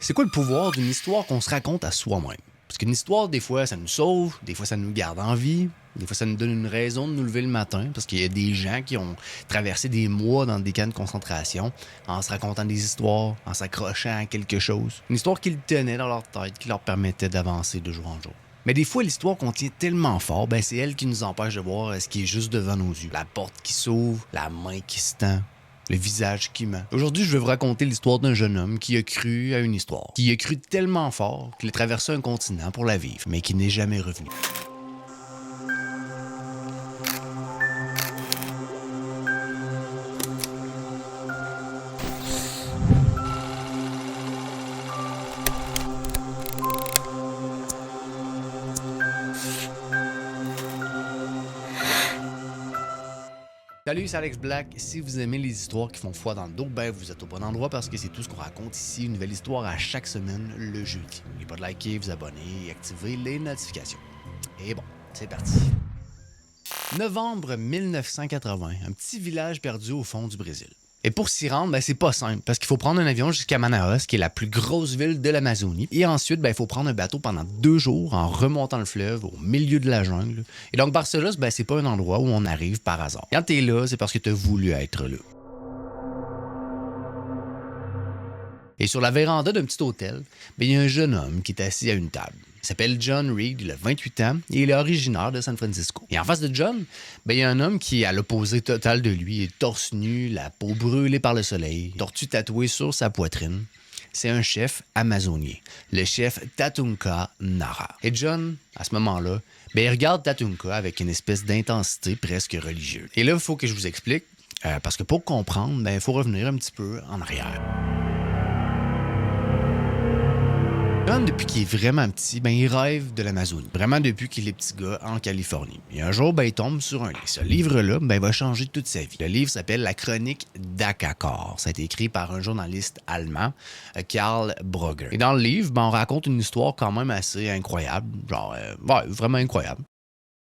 C'est quoi le pouvoir d'une histoire qu'on se raconte à soi-même? Parce qu'une histoire, des fois, ça nous sauve, des fois, ça nous garde en vie, des fois, ça nous donne une raison de nous lever le matin, parce qu'il y a des gens qui ont traversé des mois dans des camps de concentration en se racontant des histoires, en s'accrochant à quelque chose. Une histoire qu'ils tenaient dans leur tête, qui leur permettait d'avancer de jour en jour. Mais des fois, l'histoire qu'on tient tellement fort, c'est elle qui nous empêche de voir ce qui est juste devant nos yeux. La porte qui s'ouvre, la main qui se tend, le visage qui ment. Aujourd'hui, je vais vous raconter l'histoire d'un jeune homme qui a cru à une histoire. Qui a cru tellement fort qu'il a traversé un continent pour la vivre, mais qui n'est jamais revenu. Salut, c'est Alex Black. Si vous aimez les histoires qui font froid dans le dos, vous êtes au bon endroit parce que c'est tout ce qu'on raconte ici, une nouvelle histoire à chaque semaine, le jeudi. N'oubliez pas de liker, vous abonner et activer les notifications. Et bon, c'est parti. Novembre 1980, un petit village perdu au fond du Brésil. Et pour s'y rendre, c'est pas simple, parce qu'il faut prendre un avion jusqu'à Manaus, qui est la plus grosse ville de l'Amazonie. Et ensuite, il faut prendre un bateau pendant 2 jours en remontant le fleuve au milieu de la jungle. Et donc, Barcelos, c'est pas un endroit où on arrive par hasard. Quand t'es là, c'est parce que t'as voulu être là. Et sur la véranda d'un petit hôtel, il y a un jeune homme qui est assis à une table. Il s'appelle John Reed, il a 28 ans et il est originaire de San Francisco. Et en face de John, il y a un homme qui est à l'opposé total de lui, il est torse nu, la peau brûlée par le soleil, tortue tatouée sur sa poitrine. C'est un chef amazonien, le chef Tatunka Nara. Et John, à ce moment-là, il regarde Tatunka avec une espèce d'intensité presque religieuse. Et là, il faut que je vous explique, parce que pour comprendre, il faut revenir un petit peu en arrière. John, depuis qu'il est vraiment petit, il rêve de l'Amazonie. Vraiment depuis qu'il est petit gars en Californie. Et un jour, il tombe sur un livre. Ce livre-là, va changer toute sa vie. Le livre s'appelle La Chronique d'Akakor. Ça a été écrit par un journaliste allemand, Karl Brugger. Et dans le livre, on raconte une histoire quand même assez incroyable. Vraiment incroyable.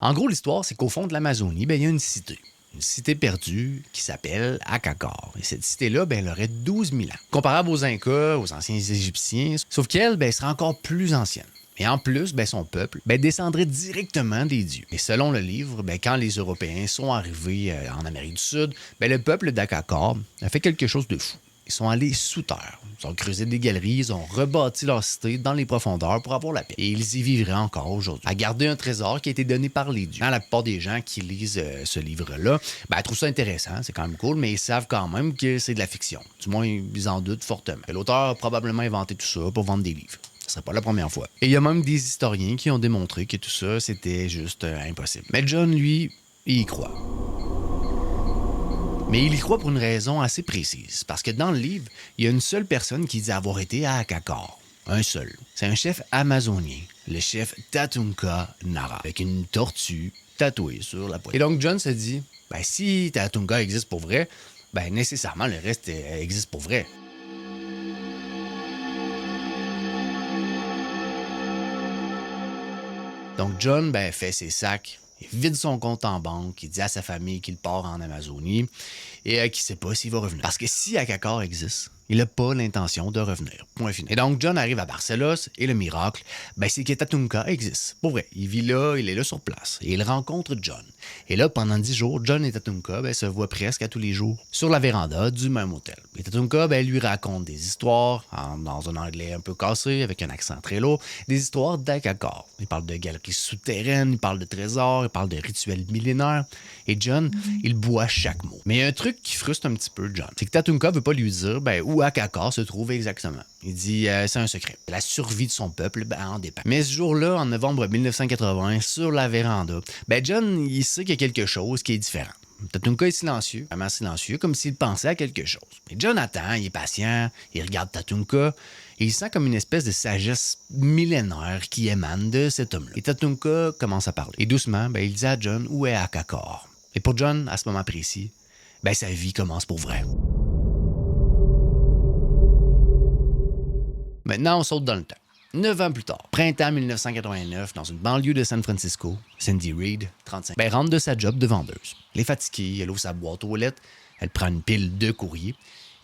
En gros, l'histoire, c'est qu'au fond de l'Amazonie, il y a une cité. Une cité perdue qui s'appelle Akakor. Et cette cité-là, elle aurait 12 000 ans. Comparable aux Incas, aux anciens Égyptiens, sauf qu'elle, elle serait encore plus ancienne. Et en plus, son peuple descendrait directement des dieux. Et selon le livre, quand les Européens sont arrivés en Amérique du Sud, le peuple d'Akakor a fait quelque chose de fou. Ils sont allés sous terre. Ils ont creusé des galeries, ils ont rebâti leur cité dans les profondeurs pour avoir la paix. Et ils y vivraient encore aujourd'hui. À garder un trésor qui a été donné par les dieux. La plupart des gens qui lisent ce livre-là, trouvent ça intéressant, c'est quand même cool, mais ils savent quand même que c'est de la fiction. Du moins, ils en doutent fortement. L'auteur a probablement inventé tout ça pour vendre des livres. Ce serait pas la première fois. Et il y a même des historiens qui ont démontré que tout ça, c'était juste impossible. Mais John, lui, il y croit. Mais il y croit pour une raison assez précise, parce que dans le livre, il y a une seule personne qui dit avoir été à Akakor. Un seul. C'est un chef amazonien, le chef Tatunka Nara, avec une tortue tatouée sur la poitrine. Et donc John se dit, si Tatunka existe pour vrai, nécessairement le reste existe pour vrai. Donc John fait ses sacs, il vide son compte en banque, il dit à sa famille qu'il part en Amazonie et qu'il ne sait pas s'il va revenir. Parce que si Akakor existe, il n'a pas l'intention de revenir. Point final. Et donc John arrive à Barcelos et le miracle, c'est que Tatunka existe. Pour vrai, il vit là, il est là sur place et il rencontre John. Et là, pendant 10 jours, John et Tatunka se voient presque à tous les jours sur la véranda du même hôtel. Et Tatunka lui raconte des histoires, dans un anglais un peu cassé, avec un accent très lourd, des histoires d'Akakor. Il parle de galeries souterraines, il parle de trésors, il parle de rituels millénaires. Et John, il boit chaque mot. Mais il y a un truc qui frustre un petit peu John, c'est que Tatunka veut pas lui dire où Akakor se trouve exactement. Il dit c'est un secret. La survie de son peuple en dépend. Mais ce jour-là, en novembre 1980, sur la véranda, John, il sait qu'il y a quelque chose qui est différent. Tatunka est silencieux, vraiment silencieux, comme s'il pensait à quelque chose. Et John attend, il est patient, il regarde Tatunka, et il sent comme une espèce de sagesse millénaire qui émane de cet homme-là. Et Tatunka commence à parler. Et doucement, il dit à John où est Akakor. Et pour John, à ce moment précis, sa vie commence pour vrai. Maintenant, on saute dans le temps. 9 ans plus tard, printemps 1989, dans une banlieue de San Francisco, Cindy Reed, 35 ans, rentre de sa job de vendeuse. Elle est fatiguée, elle ouvre sa boîte aux lettres, elle prend une pile de courrier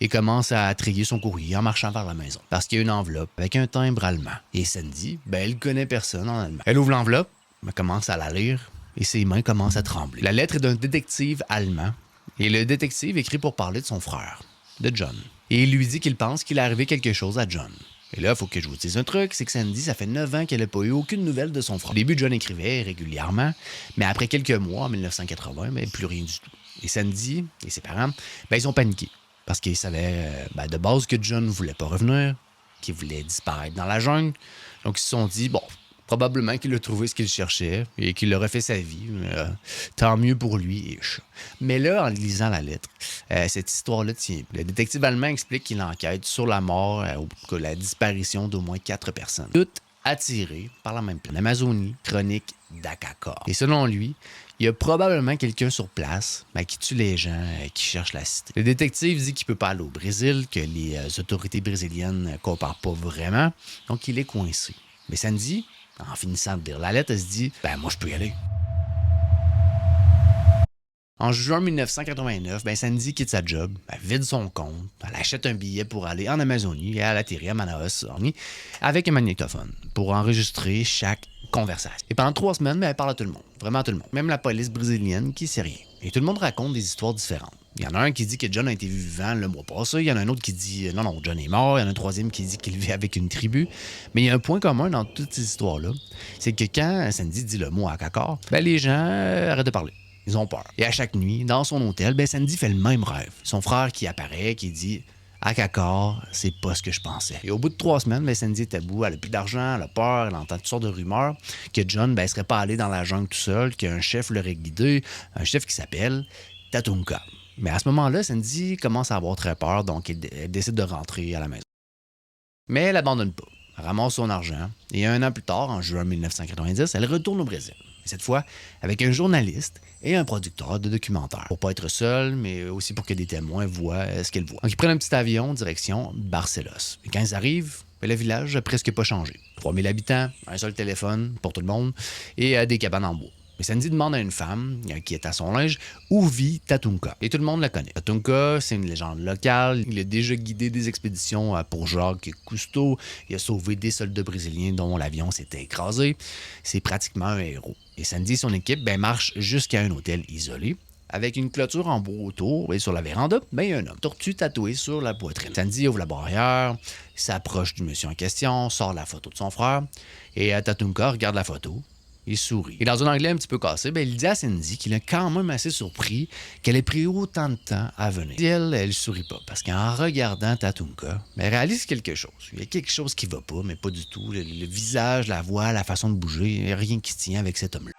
et commence à trier son courrier en marchant vers la maison. Parce qu'il y a une enveloppe avec un timbre allemand. Et Sandy, elle connaît personne en allemand. Elle ouvre l'enveloppe, elle commence à la lire et ses mains commencent à trembler. La lettre est d'un détective allemand et le détective écrit pour parler de son frère, de John. Et il lui dit qu'il pense qu'il est arrivé quelque chose à John. Et là, il faut que je vous dise un truc, c'est que Sandy, ça fait 9 ans qu'elle n'a pas eu aucune nouvelle de son frère. Au début, John écrivait régulièrement, mais après quelques mois, en 1980, plus rien du tout. Et Sandy et ses parents, ils ont paniqué. Parce qu'ils savaient de base que John ne voulait pas revenir, qu'il voulait disparaître dans la jungle. Donc, ils se sont dit, probablement qu'il a trouvé ce qu'il cherchait et qu'il a refait sa vie. Tant mieux pour lui. Mais là, en lisant la lettre, cette histoire-là tient. Le détective allemand explique qu'il enquête sur la mort ou la disparition d'au moins 4 personnes. Toutes attirées par la même plaine. L'Amazonie, chronique d'Akakor. Et selon lui, il y a probablement quelqu'un sur place qui tue les gens qui cherchent la cité. Le détective dit qu'il ne peut pas aller au Brésil, que les autorités brésiliennes ne coopèrent pas vraiment, donc il est coincé. Mais Sandy, en finissant de lire la lettre, elle se dit « moi, je peux y aller ». En juin 1989, Sandy quitte sa job, elle vide son compte, elle achète un billet pour aller en Amazonie et elle atterrit à Manaus, avec un magnétophone pour enregistrer chaque conversation. Et pendant 3 semaines, elle parle à tout le monde, vraiment à tout le monde, même la police brésilienne qui sait rien. Et tout le monde raconte des histoires différentes. Il y en a un qui dit que John a été vivant le mois passé, il y en a un autre qui dit non, John est mort, il y en a un troisième qui dit qu'il vit avec une tribu. Mais il y a un point commun dans toutes ces histoires-là, c'est que quand Sandy dit le mot Akakor, les gens arrêtent de parler. Ils ont peur. Et à chaque nuit, dans son hôtel, Sandy fait le même rêve. Son frère qui apparaît, qui dit Akakor, c'est pas ce que je pensais. Et au bout de 3 semaines, Sandy est à bout, elle a plus d'argent, elle a peur, elle entend toutes sortes de rumeurs que John serait pas allé dans la jungle tout seul, qu'un chef l'aurait guidé, un chef qui s'appelle Tatunka. Mais à ce moment-là, Sandy commence à avoir très peur, donc elle décide de rentrer à la maison. Mais elle n'abandonne pas. Elle ramasse son argent et 1 an plus tard, en juin 1990, elle retourne au Brésil. Cette fois, avec un journaliste et un producteur de documentaires. Pour pas être seul, mais aussi pour que des témoins voient ce qu'elle voit. Donc, ils prennent un petit avion direction Barcelos. Et quand ils arrivent, le village n'a presque pas changé. 3000 habitants, un seul téléphone pour tout le monde et des cabanes en bois. Mais Sandy demande à une femme qui est à son linge où vit Tatunka. Et tout le monde la connaît. Tatunka, c'est une légende locale. Il a déjà guidé des expéditions pour Jacques Cousteau. Il a sauvé des soldats brésiliens dont l'avion s'était écrasé. C'est pratiquement un héros. Et Sandy et son équipe marchent jusqu'à un hôtel isolé avec une clôture en bois autour. Et sur la véranda, il y a un homme tortue tatoué sur la poitrine. Sandy ouvre la barrière, s'approche du monsieur en question, sort la photo de son frère. Et Tatunka regarde la photo. Il sourit. Et dans un anglais un petit peu cassé, il dit à Sandy qu'il est quand même assez surpris qu'elle ait pris autant de temps à venir. Et elle sourit pas, parce qu'en regardant Tatunka, elle réalise quelque chose. Il y a quelque chose qui va pas, mais pas du tout. Le visage, la voix, la façon de bouger, il n'y a rien qui tient avec cet homme-là.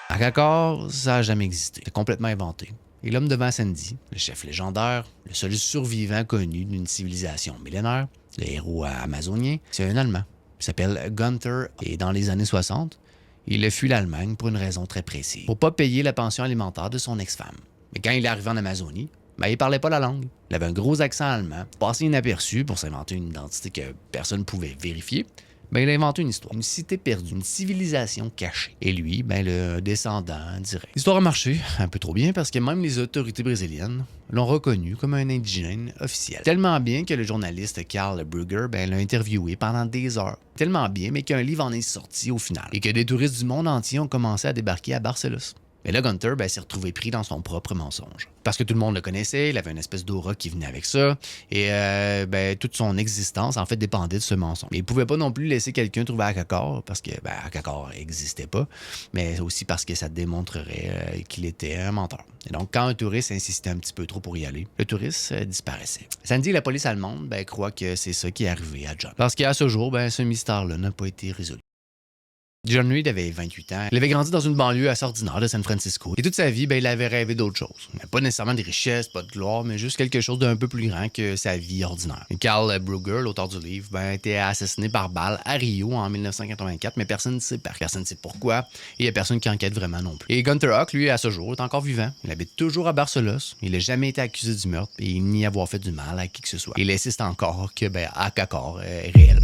Akakor, ça n'a jamais existé. C'est complètement inventé. Et l'homme devant Sandy, le chef légendaire, le seul survivant connu d'une civilisation millénaire, le héros amazonien, c'est un Allemand. Il s'appelle Gunther et dans les années 60, il a fui l'Allemagne pour une raison très précise. Pour ne pas payer la pension alimentaire de son ex-femme. Mais quand il est arrivé en Amazonie, il parlait pas la langue. Il avait un gros accent allemand, passé inaperçu pour s'inventer une identité que personne ne pouvait vérifier. Il a inventé une histoire, une cité perdue, une civilisation cachée. Et lui, le descendant direct. L'histoire a marché un peu trop bien parce que même les autorités brésiliennes l'ont reconnu comme un indigène officiel. Tellement bien que le journaliste Karl Brugger l'a interviewé pendant des heures. Tellement bien, mais qu'un livre en est sorti au final. Et que des touristes du monde entier ont commencé à débarquer à Barcelos. Mais là, Gunther s'est retrouvé pris dans son propre mensonge. Parce que tout le monde le connaissait, il avait une espèce d'aura qui venait avec ça, et toute son existence, en fait, dépendait de ce mensonge. Mais il ne pouvait pas non plus laisser quelqu'un trouver Akakor, parce que Akakor n'existait pas, mais aussi parce que ça démontrerait qu'il était un menteur. Et donc, quand un touriste insistait un petit peu trop pour y aller, le touriste disparaissait. Sandy et la police allemande croient que c'est ça qui est arrivé à John. Parce qu'à ce jour, ce mystère-là n'a pas été résolu. John Reed avait 28 ans. Il avait grandi dans une banlieue assez ordinaire de San Francisco. Et toute sa vie, il avait rêvé d'autre chose. Pas nécessairement des richesses, pas de gloire, mais juste quelque chose d'un peu plus grand que sa vie ordinaire. Et Karl Brugger, l'auteur du livre, a été assassiné par balle à Rio en 1984, mais personne ne sait personne ne sait pourquoi, et il n'y a personne qui enquête vraiment non plus. Et Gunther Hawk, lui, à ce jour, est encore vivant. Il habite toujours à Barcelos. Il n'a jamais été accusé du meurtre et ni avoir fait du mal à qui que ce soit. Il insiste encore que Akakor est réel.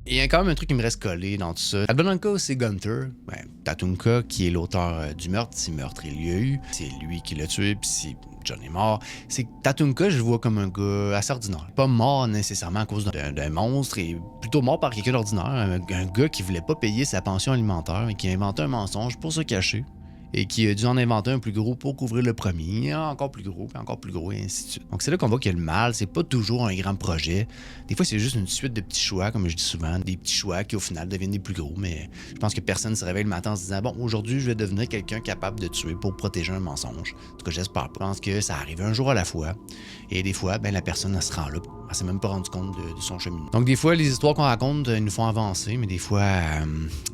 Il y a quand même un truc qui me reste collé dans tout ça. Advenanka, c'est Gunther. Ben, Tatunka, qui est l'auteur du meurtre, si meurtre il y a eu, c'est lui qui l'a tué, puis si John est mort. C'est que Tatunka, je le vois comme un gars assez ordinaire. Pas mort nécessairement à cause d'un monstre, et plutôt mort par quelqu'un d'ordinaire. Un gars qui voulait pas payer sa pension alimentaire et qui a inventé un mensonge pour se cacher. Et qui a dû en inventer un plus gros pour couvrir le premier, encore plus gros, et ainsi de suite. Donc c'est là qu'on voit que le mal, c'est pas toujours un grand projet. Des fois, c'est juste une suite de petits choix, comme je dis souvent, des petits choix qui au final deviennent des plus gros, mais je pense que personne ne se réveille le matin en se disant « Bon, aujourd'hui, je vais devenir quelqu'un capable de tuer pour protéger un mensonge. » En tout cas, j'espère pas. Je pense que ça arrive un jour à la fois, et des fois, ben la personne, elle se rend là. Elle s'est même pas rendu compte de son cheminement. Donc des fois, les histoires qu'on raconte nous font avancer, mais des fois,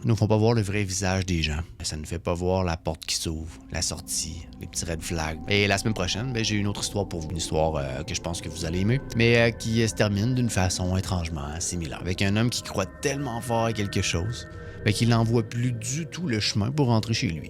nous font pas voir le vrai visage des gens. Ça nous fait pas voir la porte qui s'ouvre, la sortie, les petits red flags. Et la semaine prochaine, ben, j'ai une autre histoire pour vous, une histoire que je pense que vous allez aimer, mais qui se termine d'une façon étrangement similaire, avec un homme qui croit tellement fort à quelque chose, ben, qu'il n'en voit plus du tout le chemin pour rentrer chez lui.